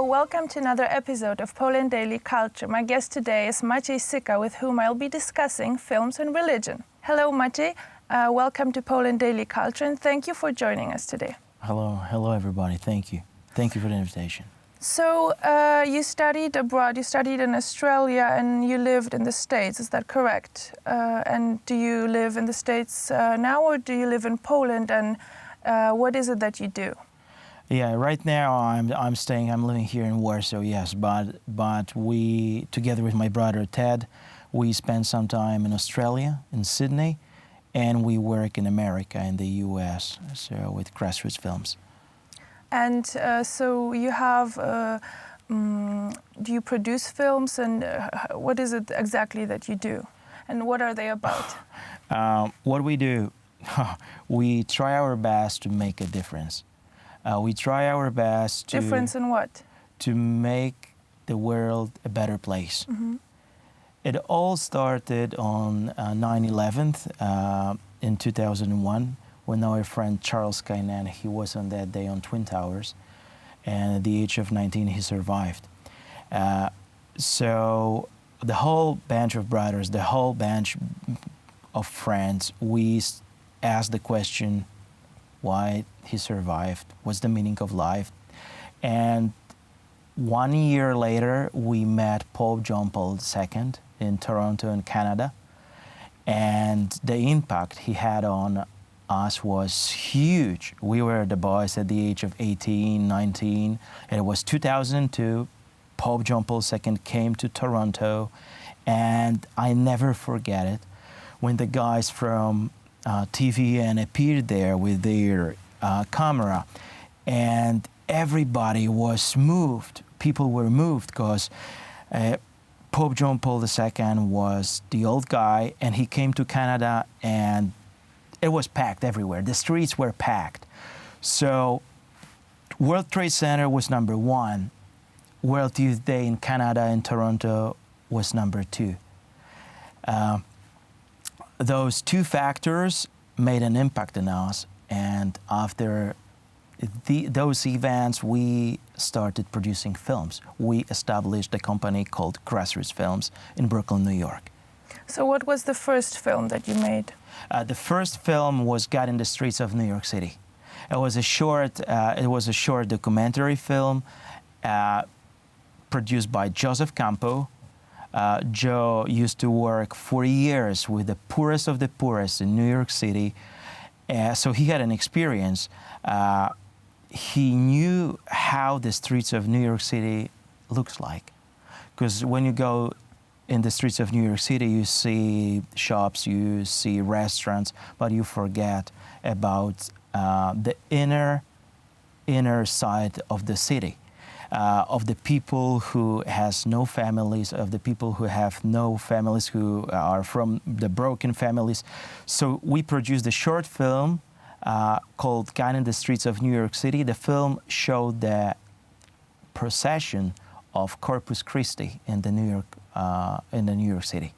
welcome to another episode of Poland Daily Culture. My guest today is Maciej Syka, with whom I'll be discussing films and religion. Hello, Maciej. Welcome to Poland Daily Culture, and thank you for joining us today. Hello everybody. Thank you. Thank you for the invitation. So, you studied abroad, you studied in Australia, and you lived in the States, is that correct? And do you live in the States now, or do you live in Poland, and what is it that you do? Yeah, right now I'm living here in Warsaw, yes, but we, together with my brother Ted, we spend some time in Australia, in Sydney, and we work in America, in the US, so with Grasroots Films. And so you have, do you produce films, and what is it exactly that you do? And what are they about? What we do, we try our best to make a difference. We try our best to... Difference in what? To make the world a better place. Mm-hmm. It all started on 9/11 in 2001, when our friend Charles Kainan, he was on that day on Twin Towers, and at the age of 19 he survived. So the whole bunch of brothers, the whole bunch of friends, we asked the question, why he survived, what's the meaning of life. And 1 year later, we met Pope John Paul II in Toronto, in Canada. And the impact he had on us was huge. We were the boys at the age of 18, 19. And it was 2002. Pope John Paul II came to Toronto. And I never forget it, when the guys from TVN appeared there with their camera, and everybody was moved. People were moved because Pope John Paul II was the old guy, and he came to Canada, and it was packed everywhere. The streets were packed. So World Trade Center was #1. World Youth Day in Canada, in Toronto, was #2. Those two factors made an impact on us, and after those events, we started producing films. We established a company called Grasroots Films in Brooklyn, New York. So what was the first film that you made? The first film was God in the Streets of New York City. It was a short documentary film produced by Joseph Campo. Joe used to work for years with the poorest of the poorest in New York City, so he had an experience. He knew how the streets of New York City looks like, because when you go in the streets of New York City, you see shops, you see restaurants, but you forget about the inner side of the city. Of the people who has no families, of the people who have no families, who are from the broken families. So we produced a short film called God in the Streets of New York City. The film showed the procession of Corpus Christi in the New York City.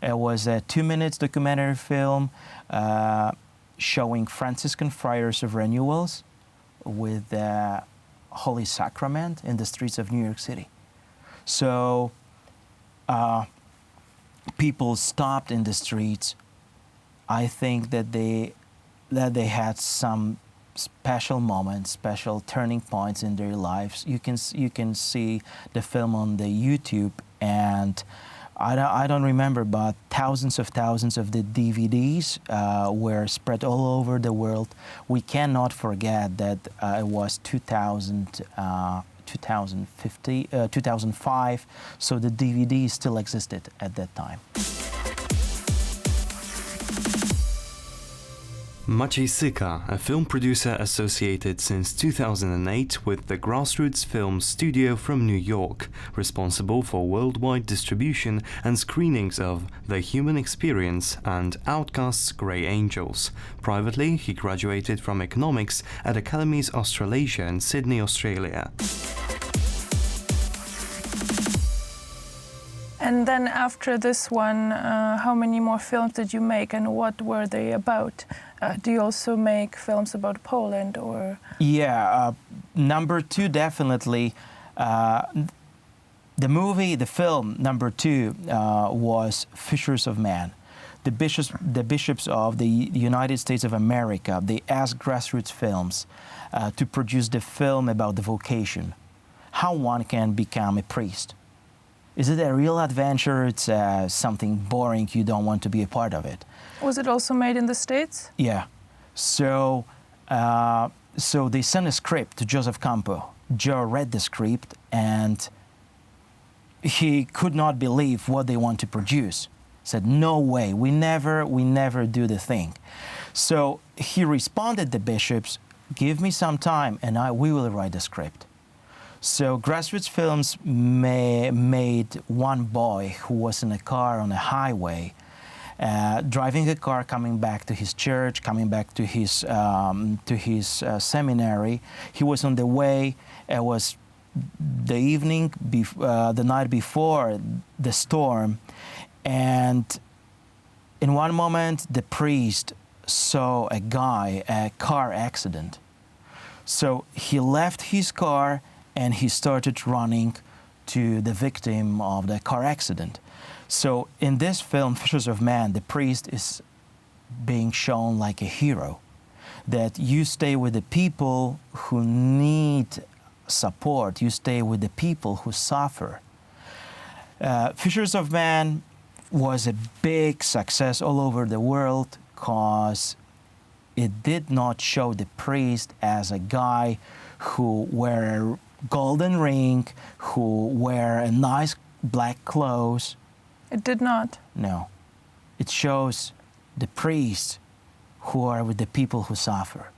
It was a 2-minute documentary film showing Franciscan friars of renewals with the Holy Sacrament in the streets of New York City. So people stopped in the streets. I think that they had some special moments, special turning points in their lives. You can see the film on the YouTube, and I don't remember, but thousands of the DVDs were spread all over the world. We cannot forget that it was 2005, so the DVD still existed at that time. Maciej Syka, a film producer associated since 2008 with the Grasroots Films studio from New York, responsible for worldwide distribution and screenings of The Human Experience and Outcast's Grey Angels. Privately, he graduated from economics at Academies Australasia in Sydney, Australia. And then after this one, how many more films did you make, and what were they about? Do you also make films about Poland, or? Yeah, number two, definitely. The film number 2 was Fishers of Man. The bishops of the United States of America, they asked Grasroots Films to produce the film about the vocation, how one can become a priest. Is it a real adventure? It's something boring, you don't want to be a part of it. Was it also made in the States? Yeah. So they sent a script to Joseph Campo. Joe read the script and he could not believe what they want to produce. Said, no way, we never do the thing. So he responded to the bishops, give me some time and we will write the script. So Grasroots Films made one boy who was in a car on a highway, driving a car, coming back to his church, coming back to his seminary. He was on the way. It was the the night before the storm, and in one moment the priest saw a car accident. So he left his car and he started running to the victim of the car accident. So in this film, Fishers of Man, the priest is being shown like a hero, that you stay with the people who need support, you stay with the people who suffer. Fishers of Man was a big success all over the world because it did not show the priest as a guy who wear a golden ring, who wear a nice black clothes. It did not? No. It shows the priests who are with the people who suffer.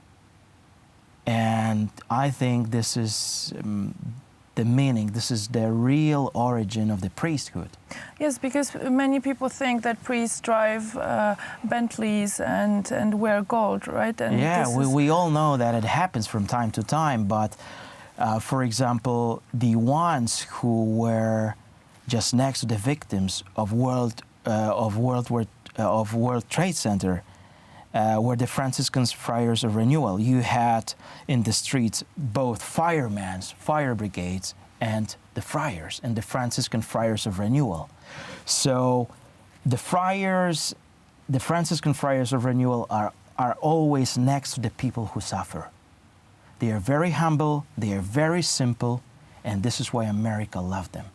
And I think this is the meaning, this is the real origin of the priesthood. Yes, because many people think that priests drive Bentleys and wear gold, right? And yeah, we all know that it happens from time to time, but for example, the ones who were just next to the victims of World Trade Center were the Franciscan Friars of Renewal. You had in the streets both firemen, fire brigades, and the friars, and the Franciscan Friars of Renewal. So the Franciscan Friars of Renewal are always next to the people who suffer. They are very humble, they are very simple, and this is why America loved them.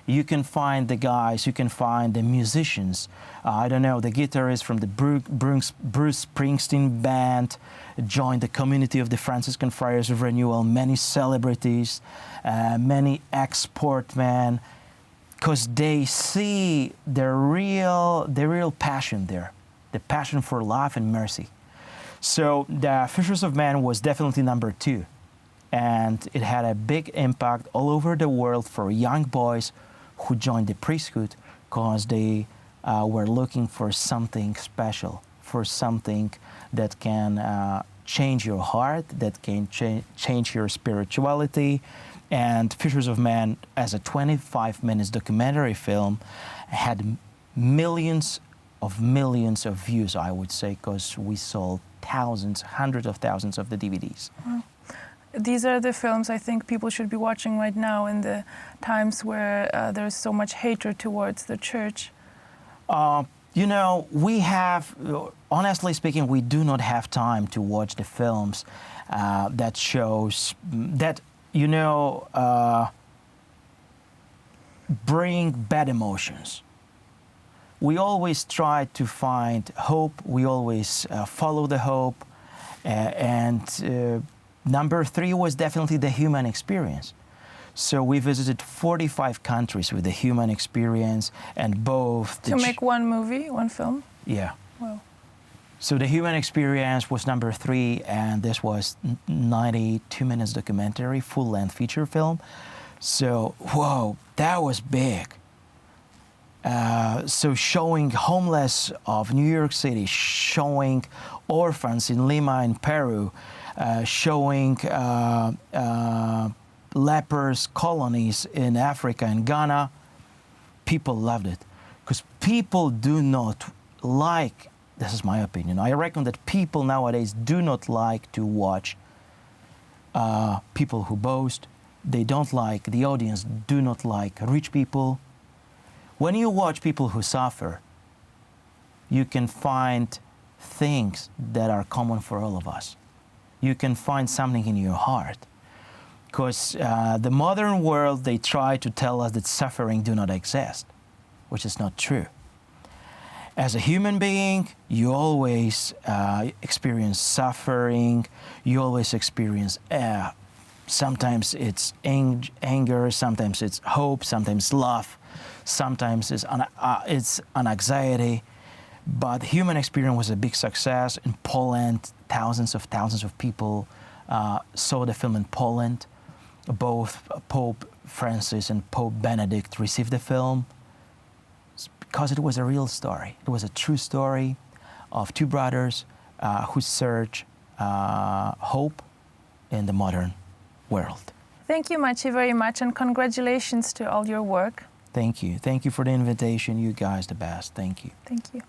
You can find the guys, you can find the musicians. I don't know, the guitarist from the Bruce Springsteen band joined the community of the Franciscan Friars of Renewal, many celebrities, many ex-sportmen, because they see the real passion there, the passion for life and mercy. So the Fishers of Man was definitely number 2. And it had a big impact all over the world for young boys who joined the priesthood because they were looking for something special, for something that can change your heart, that can change your spirituality. And Fishers of Man, as a 25-minute documentary film, had millions of views, I would say, because we sold thousands, hundreds of thousands of the DVDs. Wow. These are the films I think people should be watching right now in the times where there's so much hatred towards the church. You know, we have, honestly speaking, we do not have time to watch the films that shows, that, you know, bring bad emotions. We always try to find hope, we always follow the hope, and number 3 was definitely the human experience. So we visited 45 countries with the human experience, and both... To make one movie, one film? Yeah. Wow. So the human experience was number 3, and this was 92 minutes documentary, full-length feature film. So, whoa, that was big. So showing homeless of New York City, showing orphans in Lima in Peru, showing lepers colonies in Africa and Ghana. People loved it because people do not like, this is my opinion, I reckon that people nowadays do not like to watch people who boast, they don't like, the audience do not like rich people. When you watch people who suffer, you can find things that are common for all of us. You can find something in your heart. Because the modern world, they try to tell us that suffering do not exist, which is not true. As a human being, you always experience suffering, you always experience, sometimes it's anger, sometimes it's hope, sometimes love, sometimes it's an anxiety. But human experience was a big success. In Poland, thousands of people saw the film in Poland. Both Pope Francis and Pope Benedict received the film because it was a real story. It was a true story of two brothers who search hope in the modern world. Thank you, Maciej, very much, and congratulations to all your work. Thank you. Thank you for the invitation. You guys the best. Thank you. Thank you.